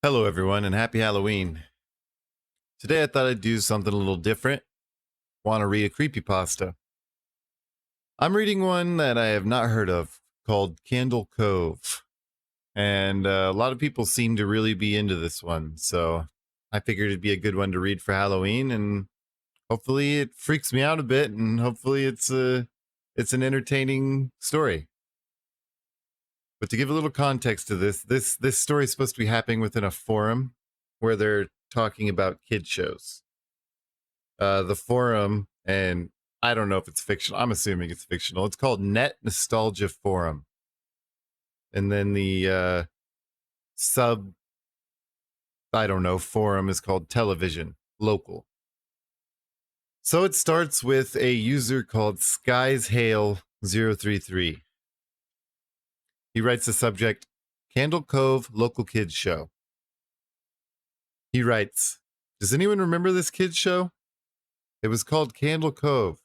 Hello, everyone, and happy Halloween. Today I thought I'd do something a little different. Want to read a creepypasta. I'm reading one that I have not heard of called Candle Cove. And a lot of people seem to really be into this one. So I figured it'd be a good one to read for Halloween. And hopefully it freaks me out a bit. And hopefully it's an entertaining story. But to give a little context to this story is supposed to be happening within a forum where they're talking about kid shows. The forum, and I don't know if it's fictional. I'm assuming it's fictional. It's called Net Nostalgia Forum. And then the sub, I don't know, forum is called Television Local. So it starts with a user called SkiesHale033. He writes the subject, Candle Cove Local Kids Show. He writes, does anyone remember this kids show? It was called Candle Cove.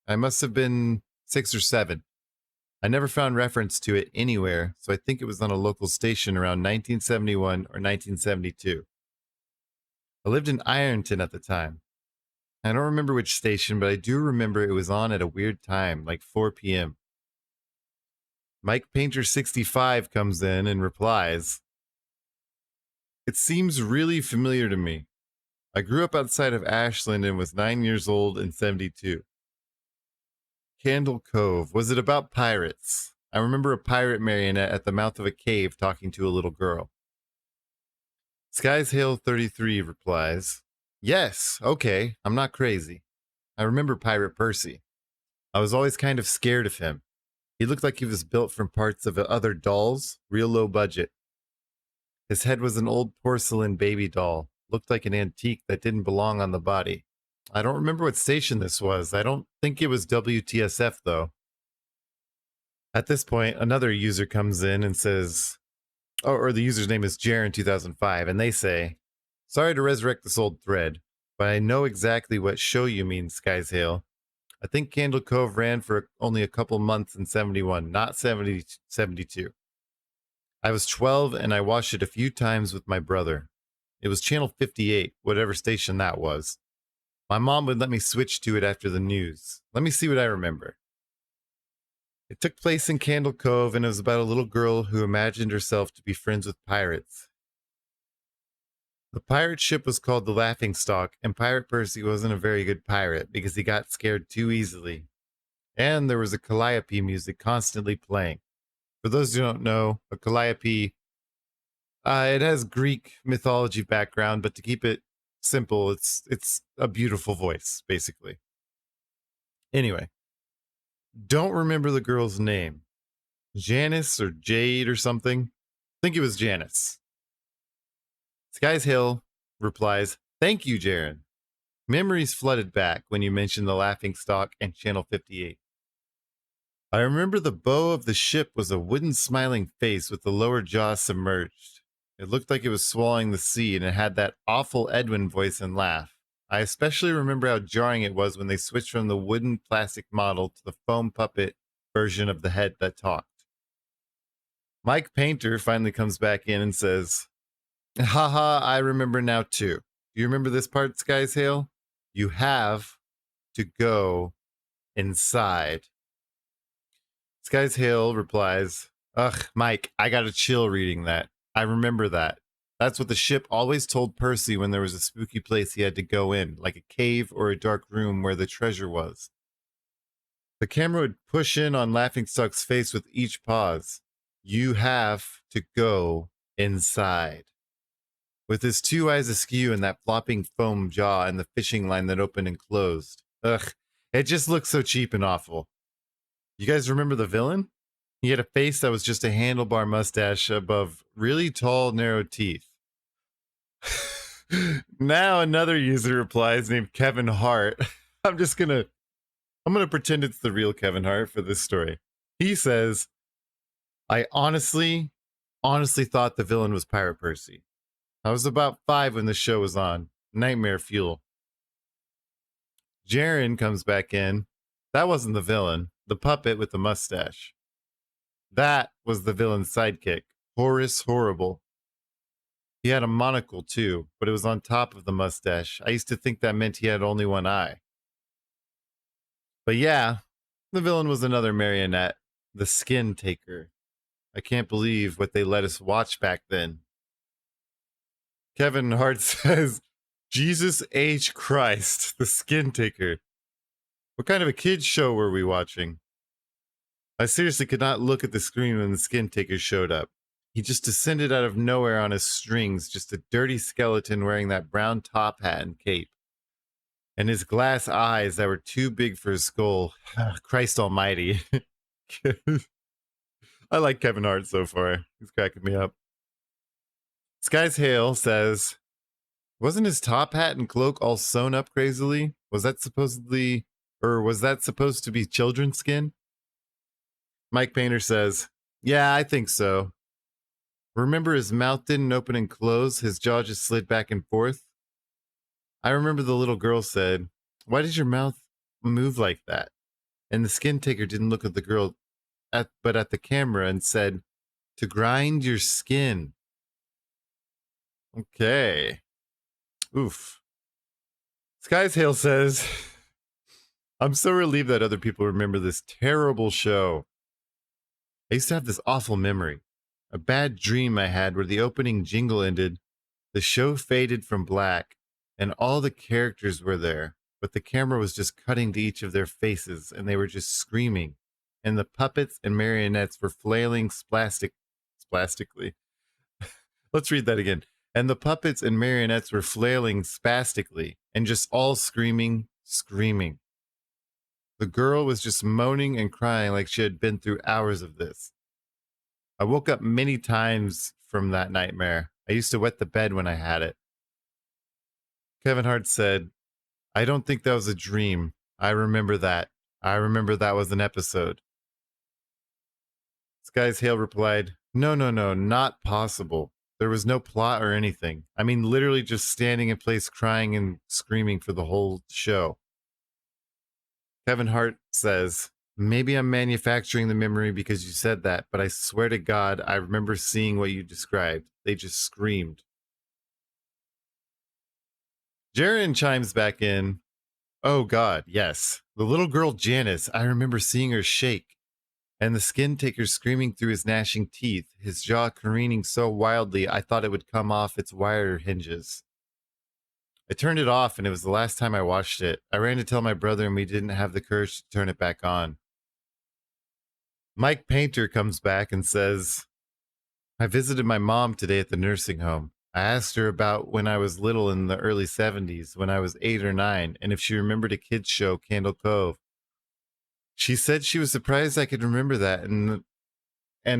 I must have been 6 or 7. I never found reference to it anywhere, so I think it was on a local station around 1971 or 1972. I lived in Ironton at the time. I don't remember which station, but I do remember it was on at a weird time, like 4 p.m. Mike Painter 65 comes in and replies, it seems really familiar to me. I grew up outside of Ashland and was 9 years old in 72. Candle Cove. Was it about pirates? I remember a pirate marionette at the mouth of a cave talking to a little girl. Skies Hail 33 replies, yes, okay, I'm not crazy. I remember Pirate Percy. I was always kind of scared of him. He looked like he was built from parts of other dolls, real low budget. His head was an old porcelain baby doll, looked like an antique that didn't belong on the body. I don't remember what station this was. I don't think it was WTSF, though. At this point, another user comes in and says, or the user's name is Jaren2005, and they say, sorry to resurrect this old thread, but I know exactly what show you mean, Skies Hail. I think Candle Cove ran for only a couple months in 71, not 72. I was 12 and I watched it a few times with my brother. It was channel 58, whatever station that was. My mom would let me switch to it after the news. Let me see what I remember. It took place in Candle Cove, and it was about a little girl who imagined herself to be friends with pirates. The pirate ship was called the Laughingstock, and Pirate Percy wasn't a very good pirate because he got scared too easily. And there was a calliope music constantly playing. For those who don't know, a calliope, it has Greek mythology background, but to keep it simple, it's a beautiful voice, basically. Anyway, don't remember the girl's name. Janice or Jade or something? I think it was Janice. Skies Hill replies, thank you, Jaren. Memories flooded back when you mentioned the Laughing Stock and Channel 58. I remember the bow of the ship was a wooden smiling face with the lower jaw submerged. It looked like it was swallowing the sea, and it had that awful Edwin voice and laugh. I especially remember how jarring it was when they switched from the wooden plastic model to the foam puppet version of the head that talked. Mike Painter finally comes back in and says, haha, I remember now too. Do you remember this part, Skies Hail? You have to go inside. Skies Hail replies, ugh, Mike, I got a chill reading that. I remember that. That's what the ship always told Percy when there was a spooky place he had to go in, like a cave or a dark room where the treasure was. The camera would push in on Laughingstock's face with each pause. You have to go inside. With his two eyes askew and that flopping foam jaw and the fishing line that opened and closed. Ugh, it just looks so cheap and awful. You guys remember the villain? He had a face that was just a handlebar mustache above really tall, narrow teeth. Now another user replies named Kevin Hart. I'm gonna pretend it's the real Kevin Hart for this story. He says, I honestly thought the villain was Pirate Percy. I was about 5 when the show was on. Nightmare fuel. Jaren comes back in. That wasn't the villain. The puppet with the mustache. That was the villain's sidekick, Horace Horrible. He had a monocle too, but it was on top of the mustache. I used to think that meant he had only one eye. But yeah, the villain was another marionette, the skin taker. I can't believe what they let us watch back then. Kevin Hart says, Jesus H. Christ, the skin taker. What kind of a kid's show were we watching? I seriously could not look at the screen when the skin taker showed up. He just descended out of nowhere on his strings, just a dirty skeleton wearing that brown top hat and cape. And his glass eyes that were too big for his skull. Christ almighty. I like Kevin Hart so far. He's cracking me up. Skies Hale says, wasn't his top hat and cloak all sewn up crazily? Was that supposed to be children's skin? Mike Painter says, yeah, I think so. Remember his mouth didn't open and close, his jaw just slid back and forth? I remember the little girl said, why did your mouth move like that? And the skin taker didn't look at the girl, but at the camera and said, to grind your skin. Okay. Oof. Skies Hale says, I'm so relieved that other people remember this terrible show. I used to have this awful memory. A bad dream I had where the opening jingle ended, the show faded from black, and all the characters were there, but the camera was just cutting to each of their faces, and they were just screaming, and the puppets and marionettes were flailing spastically. Let's read that again. And the puppets and marionettes were flailing spastically, and just all screaming. The girl was just moaning and crying like she had been through hours of this. I woke up many times from that nightmare. I used to wet the bed when I had it. Kevin Hart said, I don't think that was a dream. I remember that. I remember that was an episode. Skies Hale replied, no, not possible. There was no plot or anything. I mean, literally just standing in place crying and screaming for the whole show. Kevin Hart says, maybe I'm manufacturing the memory because you said that, but I swear to God, I remember seeing what you described. They just screamed. Jaren chimes back in. Oh God, yes. The little girl Janice, I remember seeing her shake. And the skin taker screaming through his gnashing teeth, his jaw careening so wildly I thought it would come off its wire hinges. I turned it off and it was the last time I watched it. I ran to tell my brother and we didn't have the courage to turn it back on. Mike Painter comes back and says, I visited my mom today at the nursing home. I asked her about when I was little in the early 70s, when I was 8 or 9, and if she remembered a kids show, Candle Cove. She said she was surprised I could remember that, and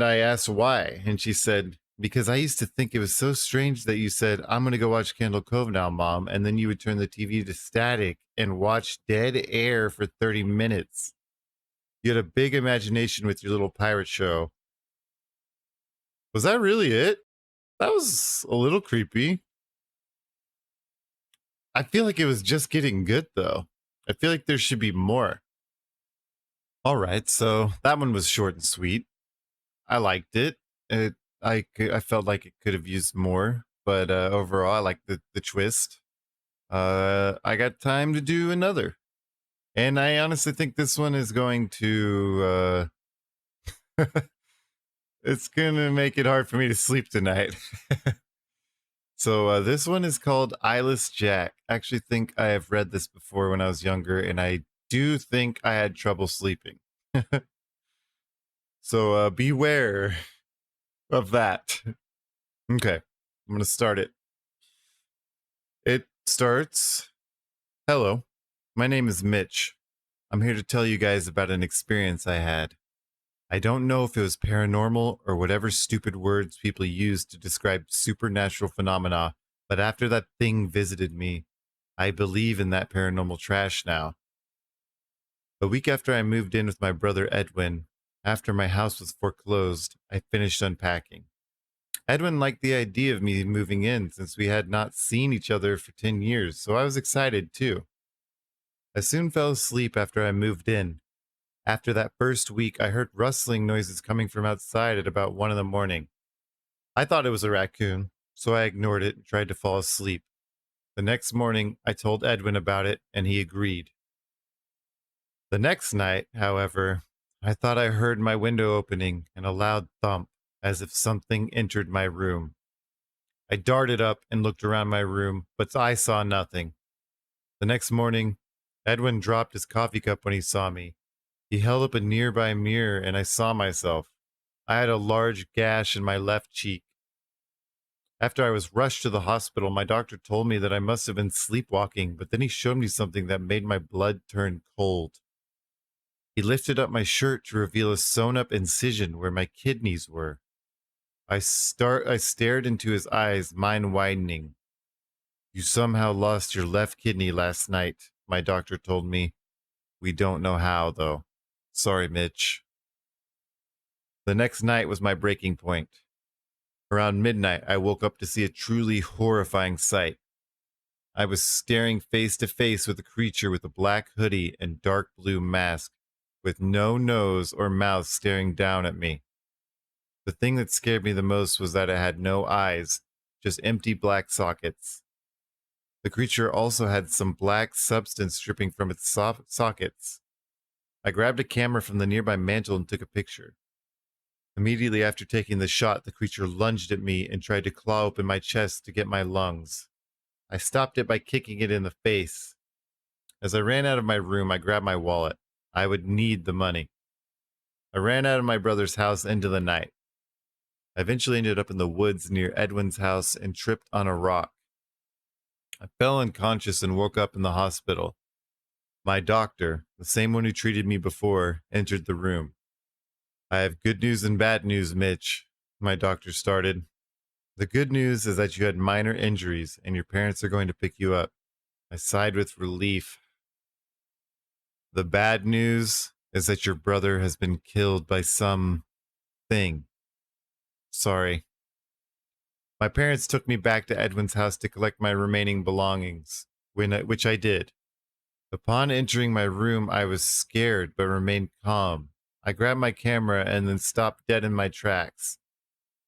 I asked why, and she said, because I used to think it was so strange that you said, I'm going to go watch Candle Cove now, Mom, and then you would turn the TV to static and watch dead air for 30 minutes. You had a big imagination with your little pirate show. Was that really it? That was a little creepy. I feel like it was just getting good, though. I feel like there should be more. All right, so that one was short and sweet. I liked it. I felt like it could have used more, but overall, I liked the twist. I got time to do another, and I honestly think this one is going to. It's gonna make it hard for me to sleep tonight. So this one is called Eyeless Jack. I actually think I have read this before when I was younger, and I do think I had trouble sleeping. So beware of that. Okay, I'm gonna start it. It starts. Hello, my name is Mitch. I'm here to tell you guys about an experience I had. I don't know if it was paranormal or whatever stupid words people use to describe supernatural phenomena, but after that thing visited me, I believe in that paranormal trash now. A week after I moved in with my brother Edwin, after my house was foreclosed, I finished unpacking. Edwin liked the idea of me moving in since we had not seen each other for 10 years, so I was excited too. I soon fell asleep after I moved in. After that first week, I heard rustling noises coming from outside at about 1 in the morning. I thought it was a raccoon, so I ignored it and tried to fall asleep. The next morning, I told Edwin about it, and he agreed. The next night, however, I thought I heard my window opening and a loud thump, as if something entered my room. I darted up and looked around my room, but I saw nothing. The next morning, Edwin dropped his coffee cup when he saw me. He held up a nearby mirror, and I saw myself. I had a large gash in my left cheek. After I was rushed to the hospital, my doctor told me that I must have been sleepwalking, but then he showed me something that made my blood turn cold. He lifted up my shirt to reveal a sewn-up incision where my kidneys were. I stared into his eyes, mind widening. You somehow lost your left kidney last night, my doctor told me. We don't know how, though. Sorry, Mitch. The next night was my breaking point. Around midnight, I woke up to see a truly horrifying sight. I was staring face to face with a creature with a black hoodie and dark blue mask, with no nose or mouth staring down at me. The thing that scared me the most was that it had no eyes, just empty black sockets. The creature also had some black substance dripping from its sockets. I grabbed a camera from the nearby mantel and took a picture. Immediately after taking the shot, the creature lunged at me and tried to claw open my chest to get my lungs. I stopped it by kicking it in the face. As I ran out of my room, I grabbed my wallet. I would need the money. I ran out of my brother's house into the night. I eventually ended up in the woods near Edwin's house and tripped on a rock. I fell unconscious and woke up in the hospital. My doctor, the same one who treated me before, entered the room. I have good news and bad news, Mitch, my doctor started. The good news is that you had minor injuries and your parents are going to pick you up. I sighed with relief. The bad news is that your brother has been killed by some thing. Sorry. My parents took me back to Edwin's house to collect my remaining belongings, which I did. Upon entering my room, I was scared but remained calm. I grabbed my camera and then stopped dead in my tracks.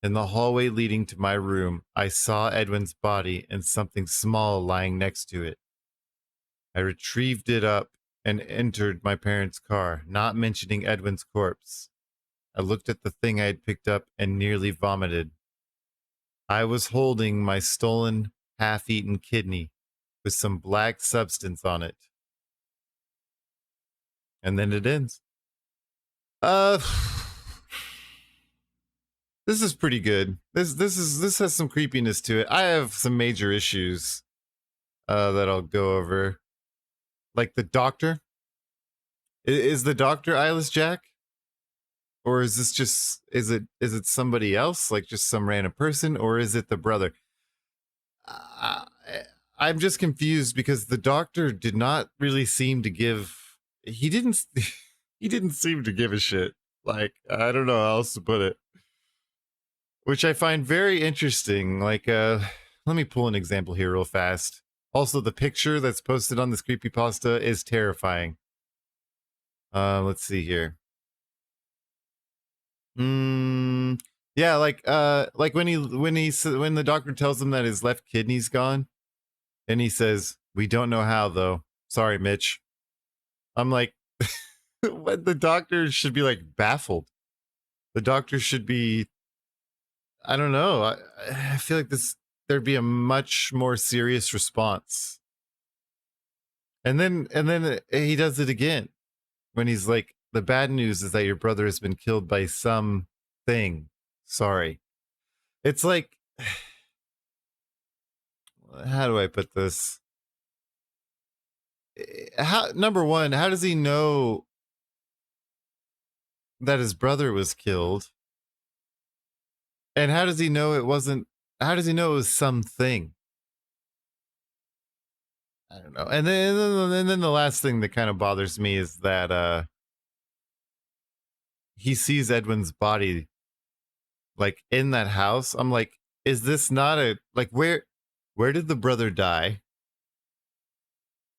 In the hallway leading to my room, I saw Edwin's body and something small lying next to it. I retrieved it up and entered my parents' car, not mentioning Edwin's corpse. I looked at the thing I had picked up and nearly vomited. I was holding my stolen, half-eaten kidney with some black substance on it. And then it ends. Uh, this is pretty good. This has some creepiness to it. I have some major issues that I'll go over. Like the doctor. Is the doctor Eyeless Jack? Or is this just is it somebody else, like just some random person, or is it the brother? Uh, I'm just confused because the doctor did not really seem to give he didn't he didn't seem to give a shit. Like, I don't know how else to put it. Which I find very interesting. Like, let me pull an example here real fast. Also, the picture that's posted on this creepypasta is terrifying. Let's see here. Yeah, like when the doctor tells him that his left kidney's gone, and he says, "We don't know how, though. Sorry, Mitch." I'm like, what? The doctor should be like baffled. The doctor should be, I don't know. I feel like there'd be a much more serious response. And then he does it again when he's like, "The bad news is that your brother has been killed by some thing. Sorry." It's like, how do I put this? How, number one, how does he know that his brother was killed? And how does he know it wasn't? How does he know it was something? I don't know. And then the last thing that kind of bothers me is that he sees Edwin's body like in that house. I'm like, is this not a like where did the brother die?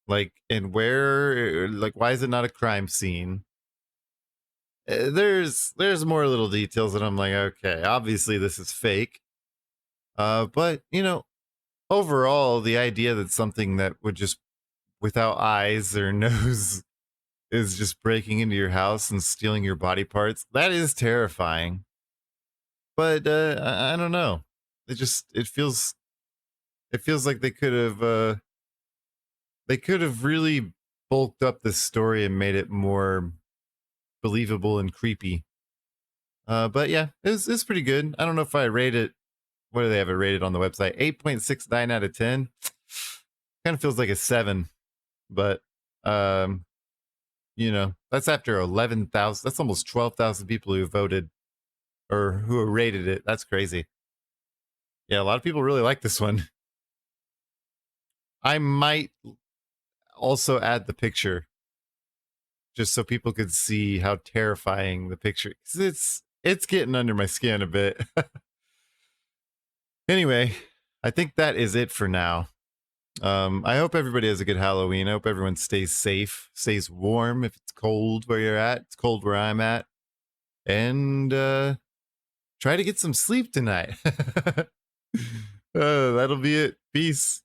Like, and where, like, why is it not a crime scene? There's more little details that I'm like, okay, obviously this is fake. But overall, the idea that something that would just without eyes or nose is just breaking into your house and stealing your body parts, that is terrifying. But I don't know. It feels like they could have really bulked up this story and made it more believable and creepy. But yeah, it's pretty good. I don't know if I rate it. What do they have it rated on the website? 8.69 out of 10. Kind of feels like a 7, but um, that's after 11,000. That's almost 12,000 people who voted or who rated it. That's crazy. Yeah, a lot of people really like this one. I might also add the picture just so people could see how terrifying the picture. 'Cause it's getting under my skin a bit. Anyway, I think that is it for now. I hope everybody has a good Halloween. I hope everyone stays safe, stays warm if it's cold where you're at. It's cold where I'm at. And try to get some sleep tonight. That'll be it. Peace.